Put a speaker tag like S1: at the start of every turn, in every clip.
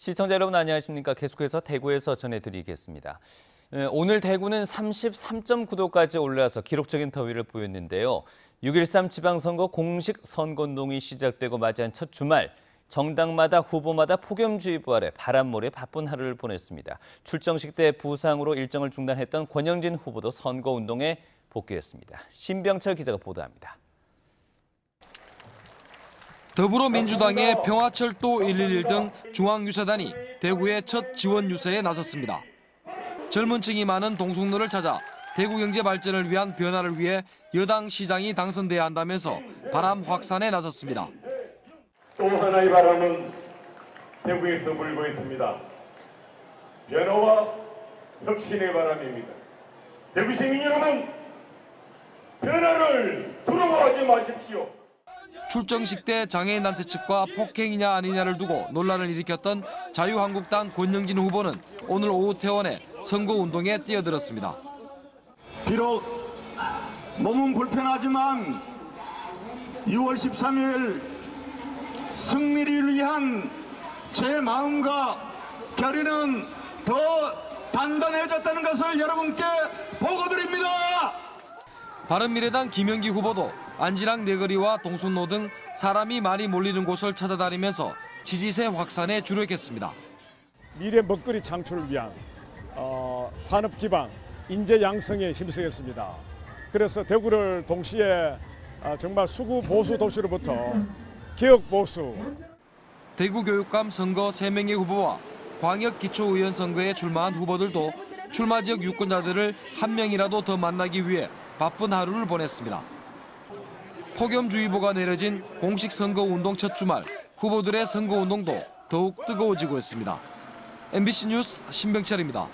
S1: 시청자 여러분 안녕하십니까. 계속해서 대구에서 전해드리겠습니다. 오늘 대구는 33.9도까지 올라서 기록적인 더위를 보였는데요. 6.13 지방선거 공식 선거운동이 시작되고 맞이한 첫 주말, 정당마다 후보마다 폭염주의보 아래 바람몰이 바쁜 하루를 보냈습니다. 출정식 때 부상으로 일정을 중단했던 권영진 후보도 선거운동에 복귀했습니다. 신병철 기자가 보도합니다.
S2: 더불어민주당의 평화철도 111 등 중앙유세단이 대구의 첫 지원 유세에 나섰습니다. 젊은 층이 많은 동성로를 찾아 대구 경제 발전을 위한 변화를 위해 여당 시장이 당선돼야 한다면서 바람 확산에 나섰습니다.
S3: 또 하나의 바람은 대구에서 불고 있습니다. 변화와 혁신의 바람입니다. 대구 시민 여러분, 변화를 두려워하지 마십시오.
S2: 출정식 때 장애인단체 측과 폭행이냐 아니냐를 두고 논란을 일으켰던 자유한국당 권영진 후보는 오늘 오후 퇴원해 선거운동에 뛰어들었습니다.
S4: 비록 몸은 불편하지만 6월 13일 승리를 위한 제 마음과 결의는 더 단단해졌다는 것을 여러분께 보고드립니다.
S2: 바른미래당 김영기 후보도 안지랑 내거리와 동성로 등 사람이 많이 몰리는 곳을 찾아다니면서 지지세 확산에 주력했습니다.
S5: 미래 먹거리 창출을 위한 산업 기반, 인재 양성에 힘쓰겠습니다. 그래서 대구를 동시에 정말 수구 보수 도시로부터 개혁 보수.
S2: 대구교육감 선거 3명의 후보와 광역기초의원 선거에 출마한 후보들도 출마 지역 유권자들을 한 명이라도 더 만나기 위해 바쁜 하루를 보냈습니다. 폭염주의보가 내려진 공식 선거운동 첫 주말, 후보들의 선거운동도 더욱 뜨거워지고 있습니다. MBC 뉴스 신병철입니다.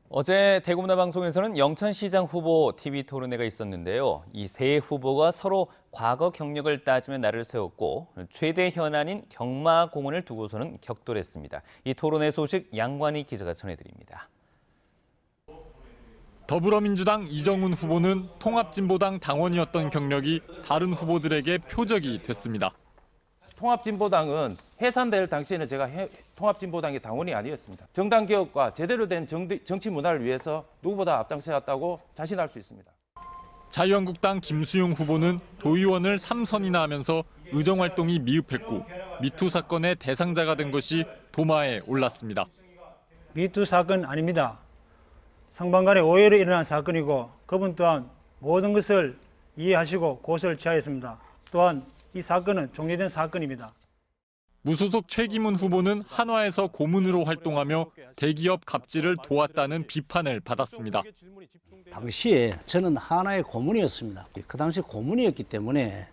S1: 어제 대구문화방송에서는 영천시장 후보 TV 토론회가 있었는데요. 이 세 후보가 서로 과거 경력을 따지며 날을 세웠고 최대 현안인 경마공원을 두고서는 격돌했습니다. 이 토론회 소식 양관희 기자가 전해드립니다.
S6: 더불어민주당 이정훈 후보는 통합진보당 당원이었던 경력이 다른 후보들에게 표적이 됐습니다.
S7: 통합진보당은 해산될 당시에는 제가 통합진보당의 당원이 아니었습니다. 정당 개혁과 제대로 된 정치 문화를 위해서 누구보다 앞장서왔다고 자신할 수 있습니다.
S6: 자유한국당 김수용 후보는 도의원을 3선이나 하면서 의정활동이 미흡했고 미투 사건의 대상자가 된 것이 도마에 올랐습니다.
S8: 미투 사건 아닙니다. 상반간에 오해로 일어난 사건이고 그분 또한 모든 것을 이해하시고 고소를 취하였습니다. 또한 이 사건은 종료된 사건입니다.
S6: 무소속 최기문 후보는 한화에서 고문으로 활동하며 대기업 갑질을 도왔다는 비판을 받았습니다.
S9: 당시에 저는 한화의 고문이었습니다. 그 당시 고문이었기 때문에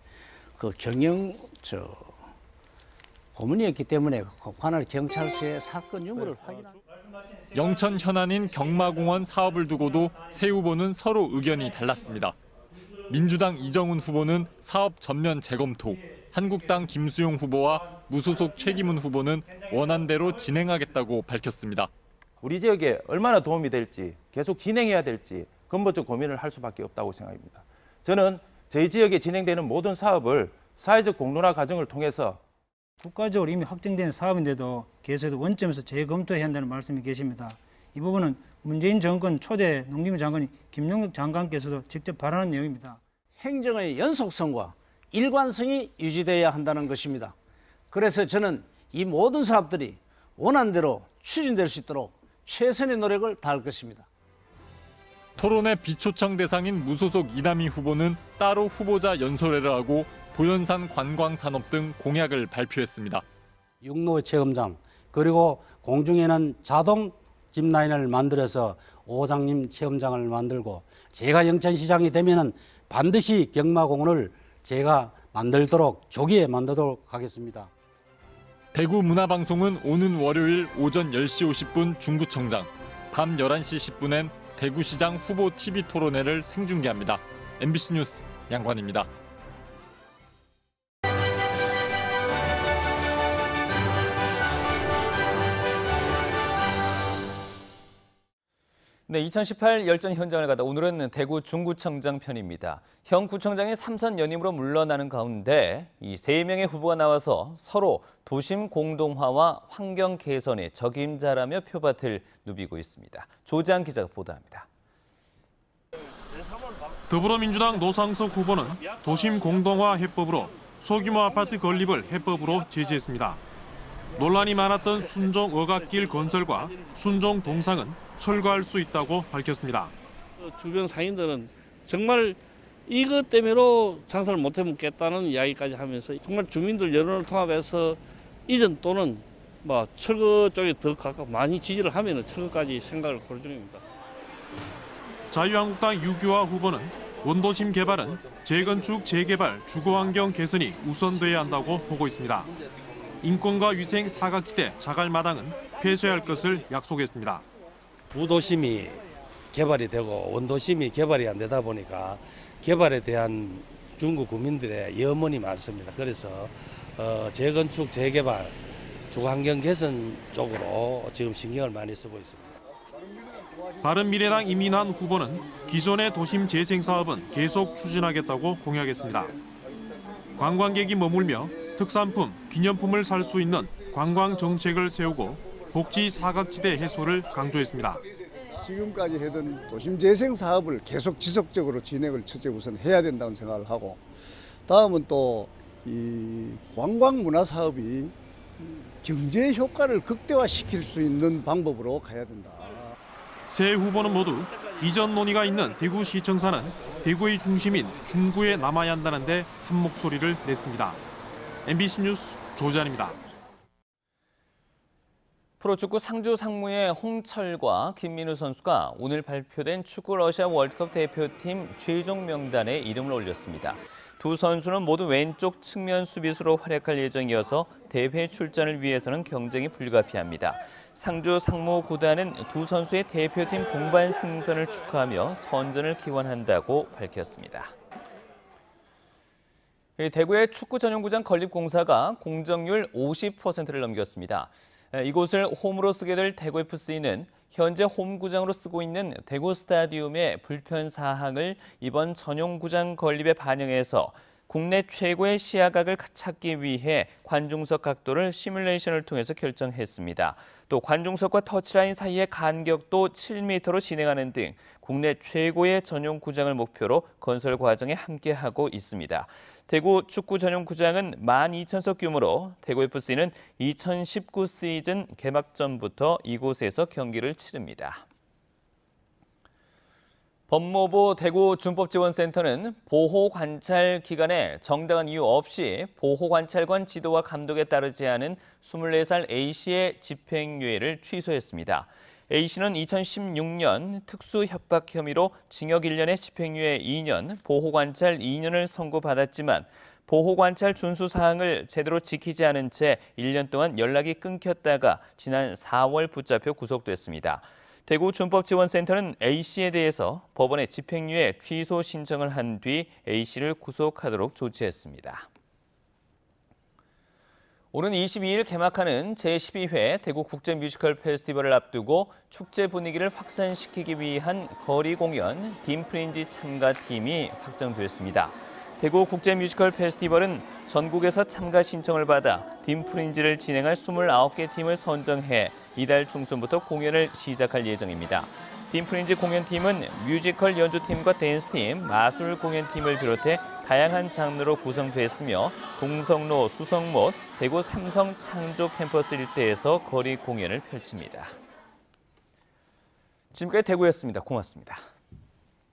S9: 고문이었기 때문에 관할 경찰서의 사건 유무를 확인한.
S6: 영천 현안인 경마공원 사업을 두고도 세 후보는 서로 의견이 달랐습니다. 민주당 이정훈 후보는 사업 전면 재검토, 한국당 김수용 후보와 무소속 최기문 후보는 원안대로 진행하겠다고 밝혔습니다.
S7: 우리 지역에 얼마나 도움이 될지, 계속 진행해야 될지 근본적 고민을 할 수밖에 없다고 생각합니다. 저는 저희 지역에 진행되는 모든 사업을 사회적 공론화 과정을 통해서
S8: 국가적으로 이미 확정된 사업인데도 계속해서 원점에서 재검토해야 한다는 말씀이 계십니다. 이 부분은 문재인 정권 초대 농림부 장관이 김용국 장관께서도 직접 발언한 내용입니다.
S9: 행정의 연속성과 일관성이 유지돼야 한다는 것입니다. 그래서 저는 이 모든 사업들이 원안대로 추진될 수 있도록 최선의 노력을 다할 것입니다.
S6: 토론회 비초청 대상인 무소속 이남희 후보는 따로 후보자 연설회를 하고 보현산 관광산업 등 공약을 발표했습니다.
S10: 육로 체험장 그리고 공중에는 자동 짚라인을 만들어서 오장님 체험장을 만들고 제가 영천시장이 되면은 반드시 경마공원을 제가 만들도록 조기에 만들도록 하겠습니다.
S6: 대구문화방송은 오는 월요일 오전 10시 50분 중구청장, 밤 11시 10분엔 대구시장 후보 TV 토론회를 생중계합니다. MBC 뉴스 양관입니다.
S1: 네, 2018 열전 현장을 가다 오늘은 대구 중구청장 편입니다. 현 구청장이 3선 연임으로 물러나는 가운데 이 3명의 후보가 나와서 서로 도심 공동화와 환경 개선의 적임자라며 표밭을 누비고 있습니다. 조재한 기자가 보도합니다.
S11: 더불어민주당 노상석 후보는 도심 공동화 해법으로 소규모 아파트 건립을 해법으로 제시했습니다. 논란이 많았던 순종 억압길 건설과 순종 동상은 철거할 수 있다고 밝혔습니다.
S12: 주변 상인들은 정말 이것 때문에로 장사를 못 해먹겠다는 이야기까지 하면서 정말 주민들 여론을 통합해서 이전 또는 철거 쪽에 더 가까워 많이 지지를 하면 철거까지 생각을 고려 중입니다.
S11: 자유한국당 유규화 후보는 원도심 개발은 재건축, 재개발, 주거환경 개선이 우선돼야 한다고 보고 있습니다. 인권과 위생 사각지대 자갈마당은 폐쇄할 것을 약속했습니다.
S13: 부도심이 개발이 되고 원도심이 개발이 안 되다 보니까 개발에 대한 중구 구민들의 염원이 많습니다. 그래서 재건축, 재개발, 주거환경 개선 쪽으로 지금 신경을 많이 쓰고 있습니다.
S11: 바른미래당 이민환 후보는 기존의 도심 재생 사업은 계속 추진하겠다고 공약했습니다. 관광객이 머물며 특산품, 기념품을 살 수 있는 관광 정책을 세우고 복지 사각지대 해소를 강조했습니다.
S14: 지금까지 해던 도심 재생 사업을 계속 지속적으로 진행을 첫째 우선 해야 된다는 생각을 하고, 다음은 또 이 관광 문화 사업이 경제 효과를 극대화시킬 수 있는 방법으로 가야 된다.
S11: 세 후보는 모두 이전 논의가 있는 대구시청사는 대구의 중심인 중구에 남아야 한다는데 한 목소리를 냈습니다. MBC 뉴스 조재한입니다.
S1: 프로축구 상주 상무의 홍철과 김민우 선수가 오늘 발표된 축구 러시아 월드컵 대표팀 최종 명단에 이름을 올렸습니다. 두 선수는 모두 왼쪽 측면 수비수로 활약할 예정이어서 대회 출전을 위해서는 경쟁이 불가피합니다. 상주 상무 구단은 두 선수의 대표팀 동반 승선을 축하하며 선전을 기원한다고 밝혔습니다. 대구의 축구 전용구장 건립 공사가 공정률 50%를 넘겼습니다. 이곳을 홈으로 쓰게 될 대구FC는 현재 홈구장으로 쓰고 있는 대구 스타디움의 불편 사항을 이번 전용구장 건립에 반영해서 국내 최고의 시야각을 찾기 위해 관중석 각도를 시뮬레이션을 통해서 결정했습니다. 또 관중석과 터치라인 사이의 간격도 7m로 진행하는 등 국내 최고의 전용구장을 목표로 건설 과정에 함께하고 있습니다. 대구 축구 전용구장은 12,000석 규모로 대구FC는 2019 시즌 개막전부터 이곳에서 경기를 치릅니다. 법무부 대구준법지원센터는 보호관찰 기간에 정당한 이유 없이 보호관찰관 지도와 감독에 따르지 않은 24살 A씨의 집행유예를 취소했습니다. A씨는 2016년 특수협박 혐의로 징역 1년에 집행유예 2년, 보호관찰 2년을 선고받았지만 보호관찰 준수사항을 제대로 지키지 않은 채 1년 동안 연락이 끊겼다가 지난 4월 붙잡혀 구속됐습니다. 대구준법지원센터는 A씨에 대해서 법원에 집행유예 취소 신청을 한 뒤 A씨를 구속하도록 조치했습니다. 오는 22일 개막하는 제12회 대구 국제뮤지컬 페스티벌을 앞두고 축제 분위기를 확산시키기 위한 거리 공연 딤프린지 참가팀이 확정됐습니다. 대구 국제뮤지컬 페스티벌은 전국에서 참가 신청을 받아 딤프린지를 진행할 29개 팀을 선정해 이달 중순부터 공연을 시작할 예정입니다. 딤프린지 공연팀은 뮤지컬 연주팀과 댄스팀, 마술 공연팀을 비롯해 다양한 장르로 구성됐으며 동성로, 수성못, 대구 삼성 창조 캠퍼스 일대에서 거리 공연을 펼칩니다. 지금까지 대구였습니다. 고맙습니다.